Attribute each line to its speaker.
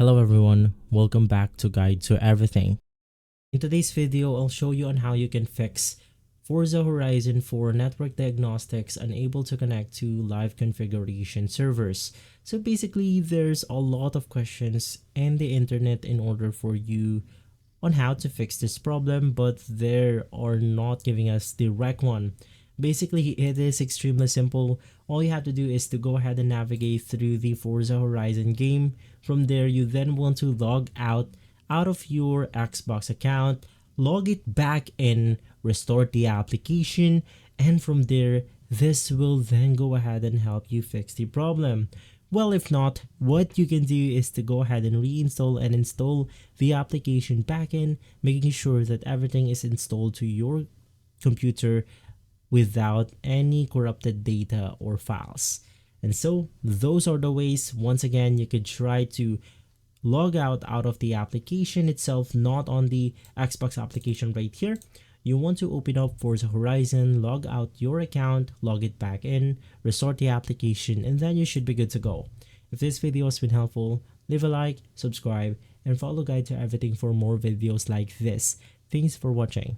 Speaker 1: Hello everyone, welcome back to Guide to Everything. In today's video, I'll show you on how you can fix Forza Horizon for Network Diagnostics unable to connect to live configuration servers. So basically, there's a lot of questions in the internet in order for you on how to fix this problem, but they are not giving us the direct one. Basically, it is extremely simple. All you have to do is to go ahead and navigate through the Forza Horizon game. From there, you then want to log out of your Xbox account, log it back in, restore the application, and from there, this will then go ahead and help you fix the problem. Well, if not, what you can do is to go ahead and reinstall and install the application backend, making sure that everything is installed to your computer without any corrupted data or files. And so those are the ways. Once again, you could try to log out of the application itself, not on the Xbox application right here. You want to open up Forza Horizon, log out your account, log it back in, restart the application, and then you should be good to go. If this video has been helpful, leave a like, subscribe, and follow Guide to Everything for more videos like this. Thanks for watching.